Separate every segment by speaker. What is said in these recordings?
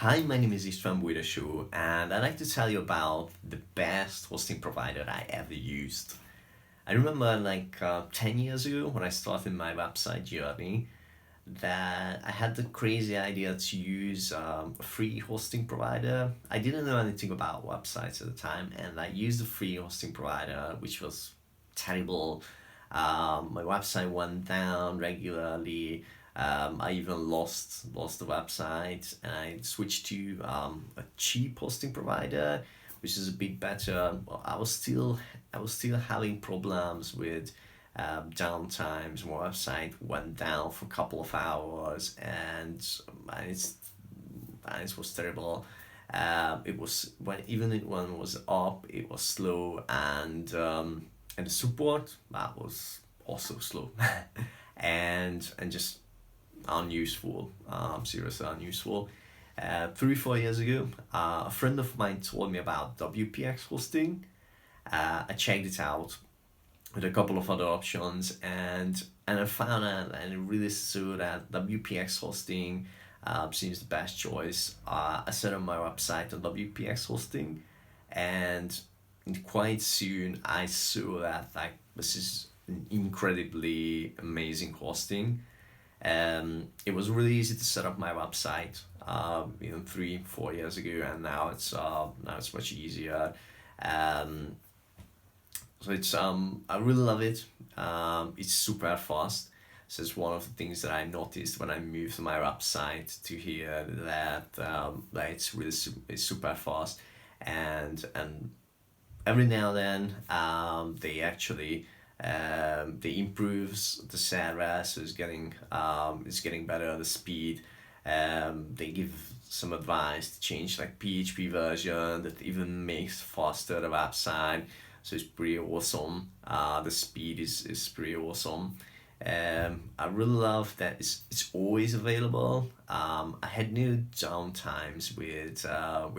Speaker 1: Hi, my name is Istvan Bujdoso, and I'd like to tell you about the best hosting provider I ever used. I remember 10 years ago when I started my website journey that I had the crazy idea to use a free hosting provider. I didn't know anything about websites at the time, and I used a free hosting provider, which was terrible. My website went down regularly. I even lost the website, and I switched to a cheap hosting provider, which is a bit better. But I was still having problems with downtimes. My website went down for a couple of hours, and it was terrible. It was when it was up, it was slow, and the support that was also slow, and just unuseful. Seriously unuseful. 3 4 years ago, a friend of mine told me about WPX Hosting. I checked it out with a couple of other options, and I found out and it really saw that WPX Hosting seems the best choice. I set up my website on WPX Hosting, and quite soon I saw that this is an incredibly amazing hosting. It was really easy to set up my website, 3 4 years ago, and now it's much easier. Um, I really love it. It's super fast. So it's one of the things that I noticed when I moved my website to here, that it's super fast, and every now and then they improves the server, so it's getting better the speed. They give some advice to change like PHP version that even makes faster the website, so it's pretty awesome. The speed is pretty awesome. I really love that it's always available. I had no downtimes with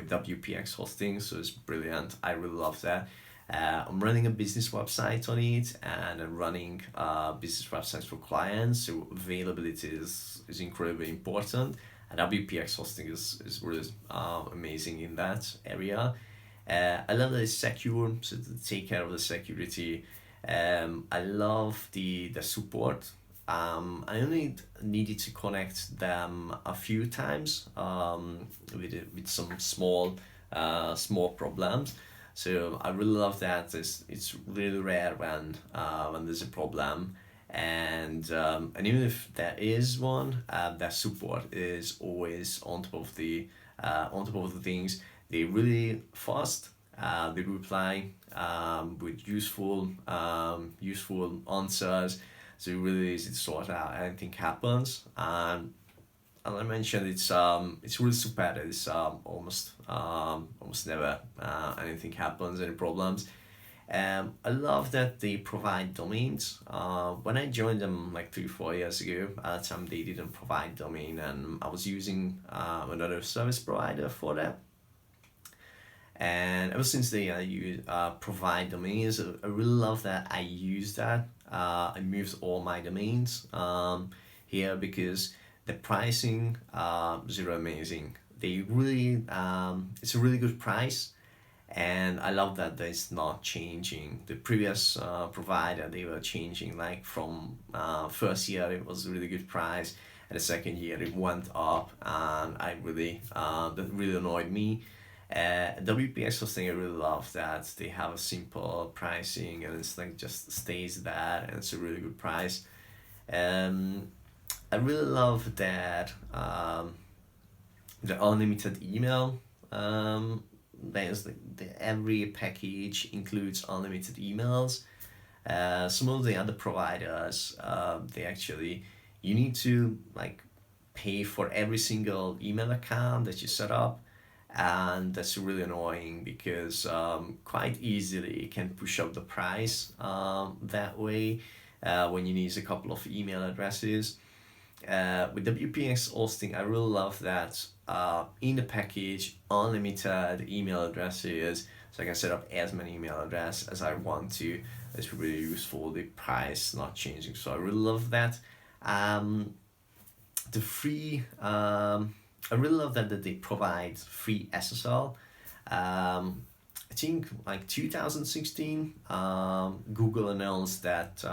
Speaker 1: WPX hosting, so it's brilliant. I really love that. I'm running a business website on it, and I'm running business websites for clients, so availability is incredibly important. And WPX hosting is really amazing in that area. I love that it's secure, so to take care of the security. I love the support. I only needed to connect them a few times with some small problems. So I really love that. It's really rare when there's a problem, and even if there is one, their support is always on top of the things. They really fast. They reply with useful answers. So it really easy to sort out anything happens. And I mentioned it's really super. It's almost never anything happens, any problems. I love that they provide domains. When I joined them like 3 4 years ago, at the time they didn't provide domain, and I was using another service provider for that. And ever since they provide domains, I really love that I use that. I moved all my domains here because the pricing is really amazing. It's a really good price, and I love that it's not changing. The previous provider, they were changing, like from first year it was a really good price, and the second year it went up, and that really annoyed me. WPX hosting, I really love that they have a simple pricing, and it's like just stays there, and it's a really good price. Um, I really love that the unlimited email. There's every package includes unlimited emails. Some of the other providers, they actually you need to like pay for every single email account that you set up, and that's really annoying because quite easily it can push up the price that way when you need a couple of email addresses. With WPX hosting, I really love that in the package, unlimited email addresses, so I can set up as many email addresses as I want to. It's really useful. The price not changing, so I really love that. The free I really love that they provide free SSL. I think like 2016, Google announced that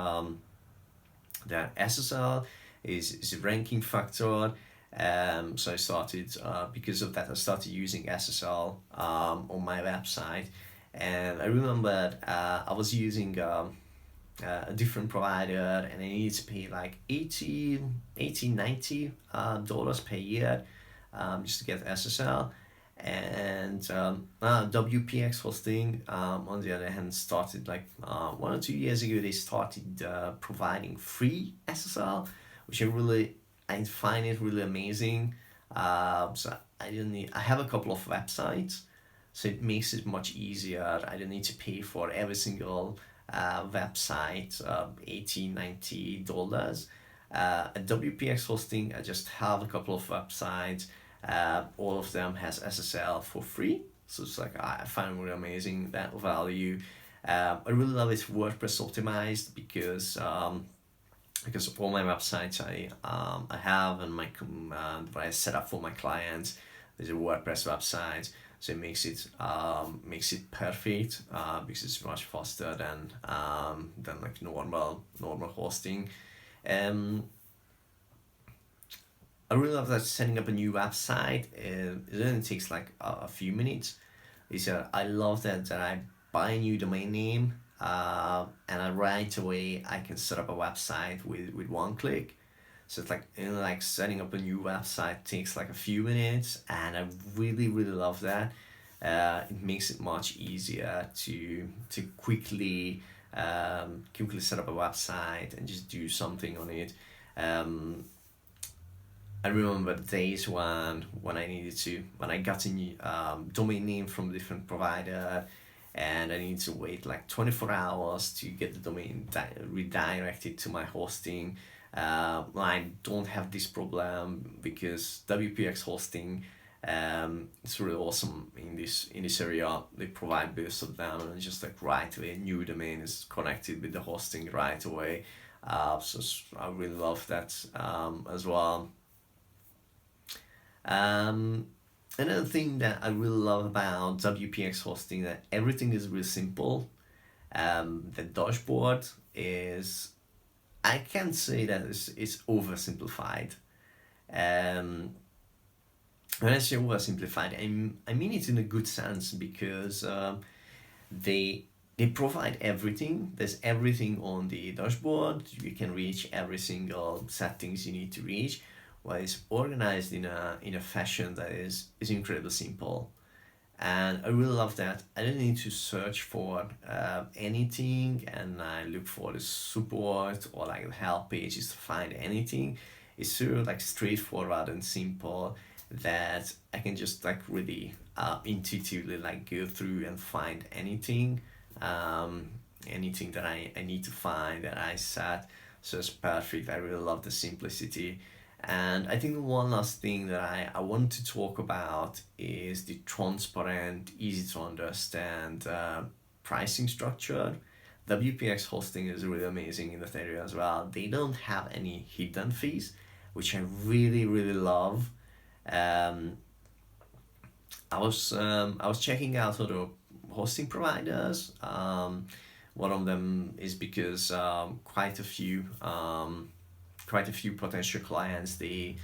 Speaker 1: that SSL is a ranking factor. So I started, because of that, I started using SSL on my website. And I remember I was using a different provider, and I needed to pay like 90 dollars per year just to get SSL. And WPX Hosting, on the other hand, started like 1 or 2 years ago. They started providing free SSL, which I find it really amazing. So I don't need. I have a couple of websites, so it makes it much easier. I don't need to pay for every single website, $80, $90. At WPX Hosting, I just have a couple of websites. All of them has SSL for free, so it's like I find really amazing that value. I really love it WordPress optimized, because of all my websites I have, and what I set up for my clients, there's a WordPress website, so it makes it perfect, because it's much faster than like normal hosting. I really love that setting up a new website. It only takes like a few minutes. I love that I buy a new domain name, and right away I can set up a website with one click. So it's like, like setting up a new website takes like a few minutes, and I really love that. It makes it much easier to quickly set up a website and just do something on it. I remember the days when I got a new domain name from a different provider, and I need to wait like 24 hours to get the domain redirected to my hosting. I don't have this problem because WPX Hosting, it's really awesome in this area. They provide both of them, and just like right away, a new domain is connected with the hosting right away. So I really love that as well. Another thing that I really love about WPX Hosting, that everything is really simple. The dashboard is, I can't say that it's oversimplified. Um, when I say oversimplified, I mean it in a good sense, because they provide everything. There's everything on the dashboard. You can reach every single settings you need to reach. Well, it's organized in a fashion that is incredibly simple, and I really love that. I don't need to search for anything, and I look for the support or like the help pages to find anything. It's so like straightforward and simple that I can just like really intuitively like go through and find anything that I need to find that I set. So it's perfect. I really love the simplicity. And I think one last thing that I want to talk about is the transparent, easy to understand pricing structure. WPX Hosting is really amazing in that area as well. They don't have any hidden fees, which I really love. Um, I was checking out other hosting providers. One of them is because quite a few potential clients, they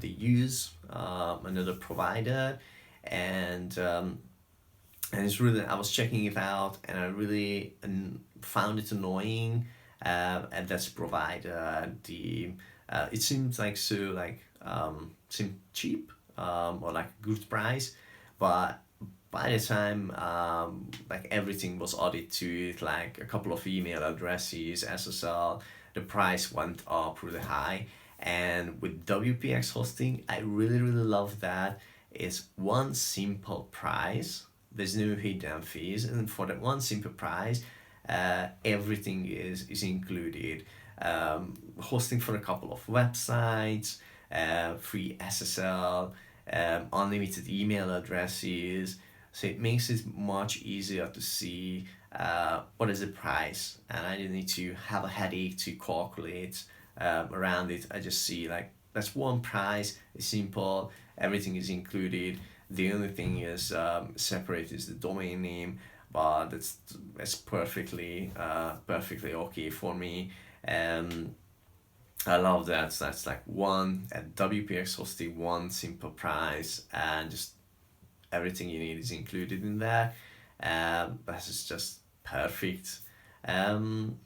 Speaker 1: use another provider, and it's really, I was checking it out, and I really found it annoying. And that's provider, the it seems like so like seemed cheap, or like good price, but by the time like everything was added to it, like a couple of email addresses, SSL, the price went up really high. And with WPX Hosting, I really love that it's one simple price. There's no hidden fees, and for that one simple price, everything is included. Hosting for a couple of websites, free SSL, unlimited email addresses. So it makes it much easier to see what is the price, and I didn't need to have a headache to calculate around it. I just see like that's one price. It's simple. Everything is included. The only thing is separate is the domain name, but that's perfectly okay for me. Um, I love that. That's like one at WPX Hosting, one simple price, and just everything you need is included in there. This is just perfect. Um,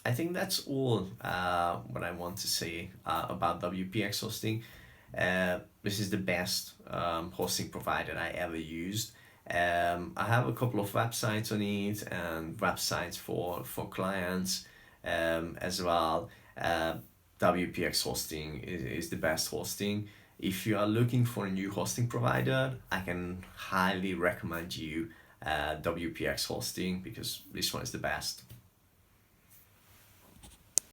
Speaker 1: I think that's all what I want to say about WPX Hosting. This is the best hosting provider I ever used. I have a couple of websites on it and websites for clients as well. WPX Hosting is the best hosting. If you are looking for a new hosting provider, I can highly recommend you WPX Hosting because this one is the best.